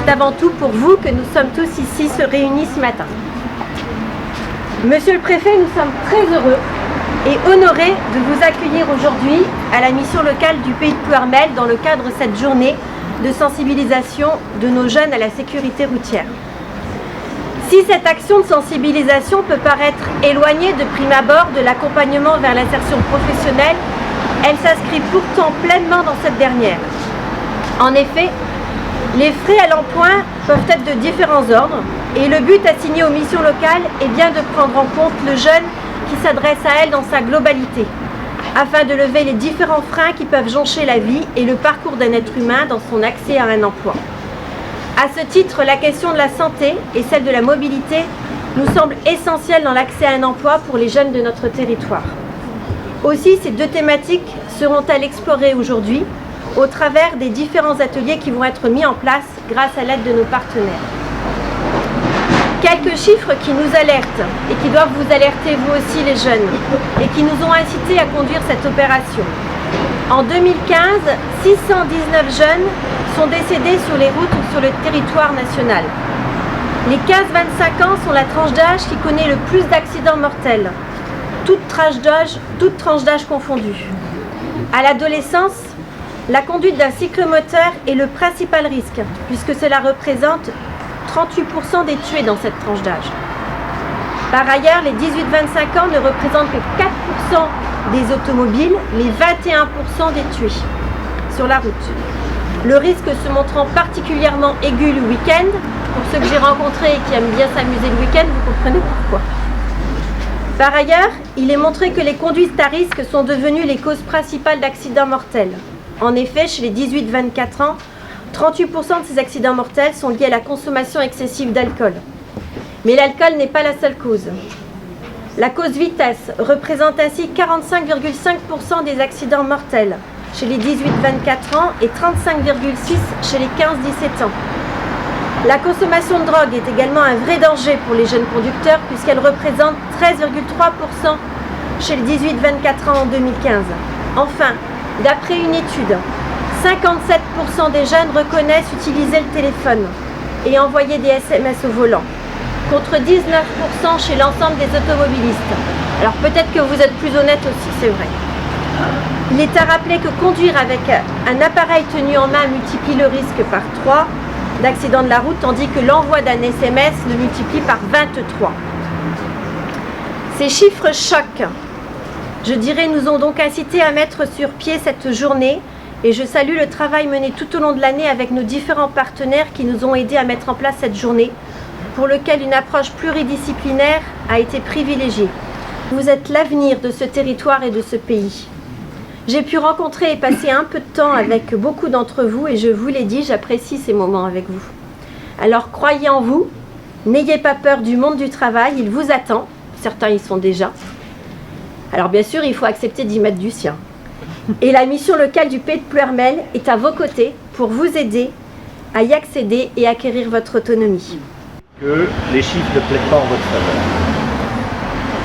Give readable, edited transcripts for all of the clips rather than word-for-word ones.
c'est avant tout pour vous que nous sommes tous ici réunis ce matin. Monsieur le Préfet, nous sommes très heureux et honorés de vous accueillir aujourd'hui à la mission locale du Pays de Plouermel dans le cadre de cette journée de sensibilisation de nos jeunes à la sécurité routière. Si cette action de sensibilisation peut paraître éloignée de prime abord de l'accompagnement vers l'insertion professionnelle, elle s'inscrit pourtant pleinement dans cette dernière. En effet, les frais à l'emploi peuvent être de différents ordres et le but assigné aux missions locales est bien de prendre en compte le jeune qui s'adresse à elle dans sa globalité, afin de lever les différents freins qui peuvent joncher la vie et le parcours d'un être humain dans son accès à un emploi. À ce titre, la question de la santé et celle de la mobilité nous semblent essentielles dans l'accès à un emploi pour les jeunes de notre territoire. Aussi, ces deux thématiques seront-elles explorées aujourd'hui au travers des différents ateliers qui vont être mis en place grâce à l'aide de nos partenaires. Quelques chiffres qui nous alertent et qui doivent vous alerter vous aussi les jeunes et qui nous ont incités à conduire cette opération. En 2015, 619 jeunes sont décédés sur les routes ou sur le territoire national. Les 15-25 ans sont la tranche d'âge qui connaît le plus d'accidents mortels, toute tranche d'âge confondue. À l'adolescence, la conduite d'un cyclomoteur est le principal risque, puisque cela représente 38% des tués dans cette tranche d'âge. Par ailleurs, les 18-25 ans ne représentent que 4% des automobiles, les 21% des tués sur la route. Le risque se montrant particulièrement aigu le week-end, pour ceux que j'ai rencontrés et qui aiment bien s'amuser le week-end, vous comprenez pourquoi. Par ailleurs, il est montré que les conduites à risque sont devenues les causes principales d'accidents mortels. En effet, chez les 18-24 ans, 38% de ces accidents mortels sont liés à la consommation excessive d'alcool. Mais l'alcool n'est pas la seule cause. La cause vitesse représente ainsi 45,5% des accidents mortels chez les 18-24 ans et 35,6% chez les 15-17 ans. La consommation de drogue est également un vrai danger pour les jeunes conducteurs puisqu'elle représente 13,3% chez les 18-24 ans en 2015. Enfin, d'après une étude, 57% des jeunes reconnaissent utiliser le téléphone et envoyer des SMS au volant, contre 19% chez l'ensemble des automobilistes. Alors peut-être que vous êtes plus honnête aussi, c'est vrai. Il est à rappeler que conduire avec un appareil tenu en main multiplie le risque par 3 d'accident de la route, tandis que l'envoi d'un SMS le multiplie par 23. Ces chiffres choquent. Je dirais, nous ont donc incité à mettre sur pied cette journée et je salue le travail mené tout au long de l'année avec nos différents partenaires qui nous ont aidés à mettre en place cette journée, pour lequel une approche pluridisciplinaire a été privilégiée. Vous êtes l'avenir de ce territoire et de ce pays. J'ai pu rencontrer et passer un peu de temps avec beaucoup d'entre vous et je vous l'ai dit, j'apprécie ces moments avec vous. Alors croyez en vous, n'ayez pas peur du monde du travail, il vous attend, certains y sont déjà. Alors bien sûr, il faut accepter d'y mettre du sien. Et la mission locale du Pays de Plouermel est à vos côtés pour vous aider à y accéder et acquérir votre autonomie. Que les chiffres ne plaident pas en votre faveur.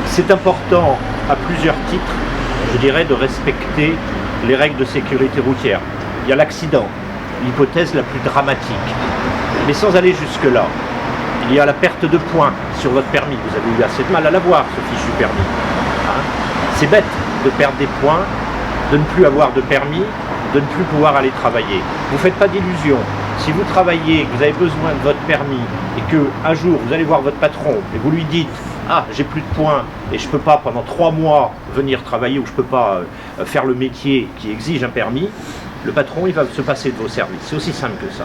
C'est important à plusieurs titres, je dirais, de respecter les règles de sécurité routière. Il y a l'accident, l'hypothèse la plus dramatique. Mais sans aller jusque-là, il y a la perte de points sur votre permis. Vous avez eu assez de mal à l'avoir, ce fichu permis. C'est bête de perdre des points, de ne plus avoir de permis, de ne plus pouvoir aller travailler. Vous ne faites pas d'illusions. Si vous travaillez, que vous avez besoin de votre permis et qu'un jour vous allez voir votre patron et vous lui dites « Ah, j'ai plus de points et je ne peux pas pendant 3 mois venir travailler ou je ne peux pas faire le métier qui exige un permis », le patron il va se passer de vos services. C'est aussi simple que ça.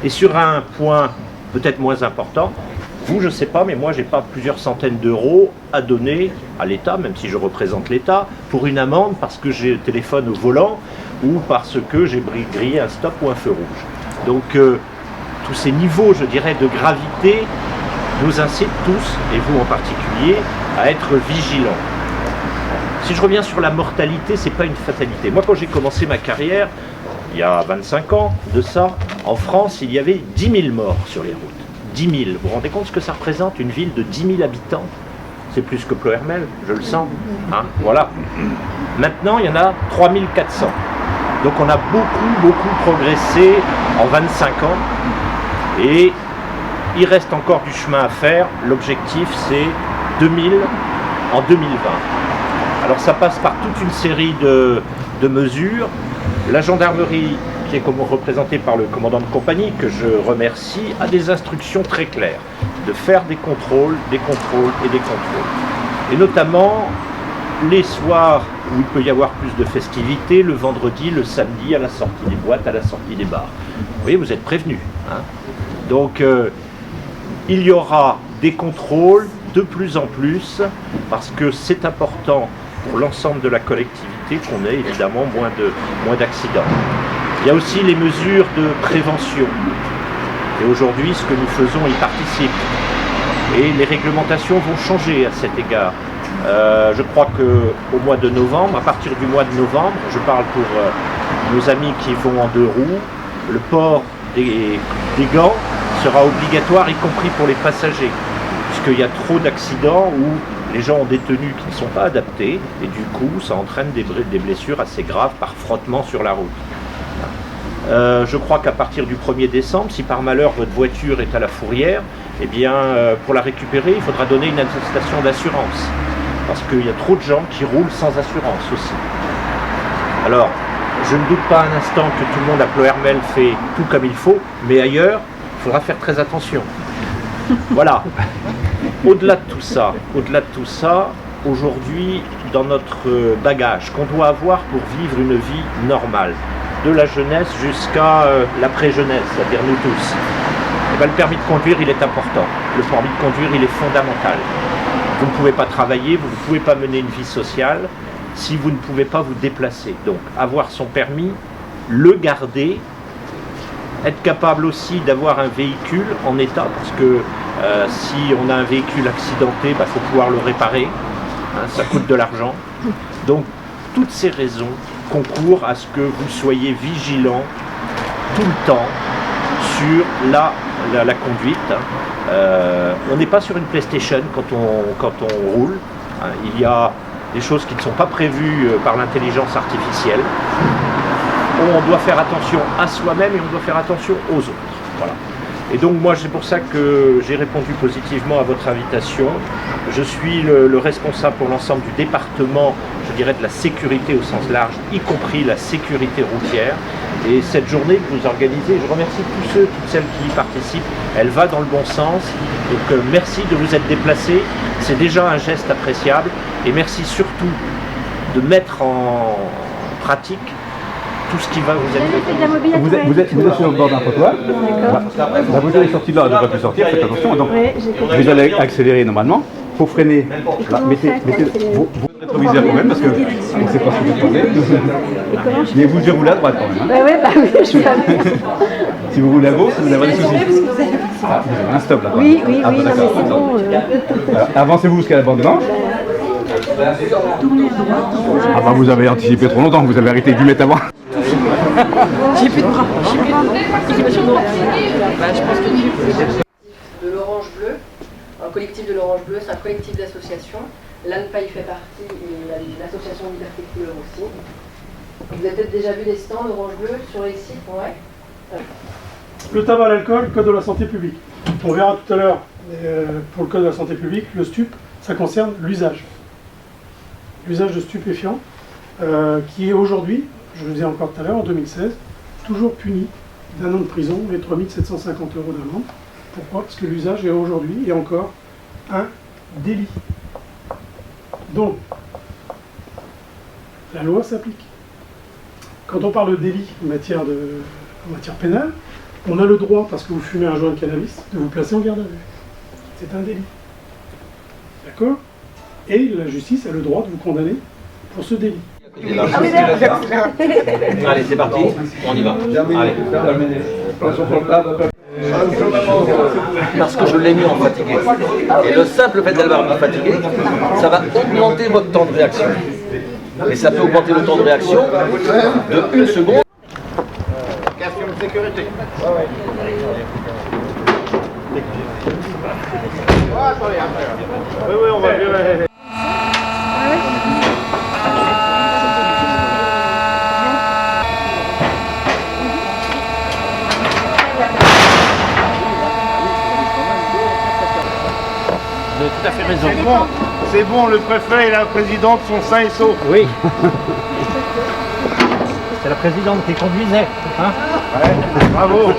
Et sur un point peut-être moins important, vous, je ne sais pas, mais moi, je n'ai pas plusieurs centaines d'euros à donner à l'État, même si je représente l'État, pour une amende parce que j'ai le téléphone au volant ou parce que j'ai grillé un stop ou un feu rouge. Donc, tous ces niveaux, je dirais, de gravité nous incitent tous, et vous en particulier, à être vigilants. Si je reviens sur la mortalité, ce n'est pas une fatalité. Moi, quand j'ai commencé ma carrière, il y a 25 ans de ça, en France, il y avait 10 000 morts sur les routes. 10 000. Vous vous rendez compte ce que ça représente, une ville de 10 000 habitants? C'est plus que Plouermel, je le sens. Voilà. Maintenant, il y en a 3 400. Donc on a beaucoup progressé en 25 ans. Et il reste encore du chemin à faire. L'objectif, c'est 2000 en 2020. Alors ça passe par toute une série de mesures. La gendarmerie, qui est représentée par le commandant de compagnie, que je remercie, a des instructions très claires de faire des contrôles et des contrôles. Et notamment les soirs où il peut y avoir plus de festivités, le vendredi, le samedi, à la sortie des boîtes, à la sortie des bars. Vous voyez, vous êtes prévenus. Hein. Donc il y aura des contrôles de plus en plus, parce que c'est important pour l'ensemble de la collectivité qu'on ait évidemment moins d'accidents. Il y a aussi les mesures de prévention. Et aujourd'hui, ce que nous faisons y participe. Et les réglementations vont changer à cet égard. Je crois qu'au mois de novembre, à partir du mois de novembre, je parle pour nos amis qui vont en 2 roues, le port des gants sera obligatoire, y compris pour les passagers, puisqu'il y a trop d'accidents où les gens ont des tenues qui ne sont pas adaptées, et du coup, ça entraîne des blessures assez graves par frottement sur la route. Je crois qu'à partir du 1er décembre, si par malheur votre voiture est à la fourrière, eh bien, pour la récupérer, il faudra donner une attestation d'assurance. Parce qu'il y a trop de gens qui roulent sans assurance aussi. Alors, je ne doute pas un instant que tout le monde à Ploërmel fait tout comme il faut, mais ailleurs, il faudra faire très attention. Voilà. Au-delà de tout ça, aujourd'hui, dans notre bagage qu'on doit avoir pour vivre une vie normale, de la jeunesse jusqu'à l'après-jeunesse, c'est-à-dire nous tous, eh bien, le permis de conduire, il est important. Le permis de conduire, il est fondamental. Vous ne pouvez pas travailler, vous ne pouvez pas mener une vie sociale si vous ne pouvez pas vous déplacer. Donc, avoir son permis, le garder, être capable aussi d'avoir un véhicule en état, parce que si on a un véhicule accidenté, il faut pouvoir le réparer, hein, ça coûte de l'argent. Donc, toutes ces raisons concourent à ce que vous soyez vigilants tout le temps sur la conduite. On n'est pas sur une PlayStation quand on roule. Hein. Il y a des choses qui ne sont pas prévues par l'intelligence artificielle. On doit faire attention à soi-même et on doit faire attention aux autres. Voilà. Et donc moi, c'est pour ça que j'ai répondu positivement à votre invitation. Je suis le responsable pour l'ensemble du département, je dirais, de la sécurité au sens large, y compris la sécurité routière. Et cette journée que vous organisez, je remercie tous ceux, toutes celles qui y participent, elle va dans le bon sens. Donc merci de vous être déplacés, c'est déjà un geste appréciable. Et merci surtout de mettre en pratique tout ce qui va vous aider. Vous êtes sur le bord d'un trottoir. La voiture est sortie de là, elle ne devrait plus sortir, faites attention. Donc, vous allez accélérer normalement. Il faut freiner. Là, mettez vos rétroviseurs quand même, parce qu'on ne sait pas ce que vous prenez. Mais vous devez rouler à droite quand même. Bah oui, je suis pas. Si vous roulez à gauche, vous avez des soucis. Vous avez un stop là. Oui, non, mais c'est bon. Alors, avancez-vous jusqu'à la bande blanche. Ah bah vous avez anticipé trop longtemps, vous avez arrêté 10 mètres avant. J'ai plus de bras. Je pense que de l'Orange Bleu, un collectif de l'Orange Bleu, c'est un collectif d'associations. L'ANPA y fait partie et l'association Liberté Couleur aussi. Vous avez peut-être déjà vu des stands Orange Bleu sur les sites, ouais. Le tabac, l'alcool, code de la santé publique. On verra tout à l'heure, pour le code de la santé publique, le stup, ça concerne l'usage. L'usage de stupéfiants, qui est aujourd'hui, je le disais encore tout à l'heure, en 2016, toujours puni d'1 an de prison et 3 750 € d'amende. Pourquoi? Parce que l'usage est aujourd'hui et encore un délit. Donc, la loi s'applique. Quand on parle de délit en matière pénale, on a le droit, parce que vous fumez un joint de cannabis, de vous placer en garde à vue. C'est un délit. D'accord? Et la justice a le droit de vous condamner pour ce délit. Allez, c'est parti, on y va. Allez. Parce que je l'ai mis en fatigué. Et le simple fait d'avoir mis fatigué, ça va augmenter votre temps de réaction. Et ça peut augmenter le temps de réaction de 1 seconde. Question de sécurité. Oui, on va bien. Vous avez tout à fait raison. C'est bon, le préfet et la présidente sont sains et saufs. Oui. C'est la présidente qui conduisait. Hein? Ouais, bravo.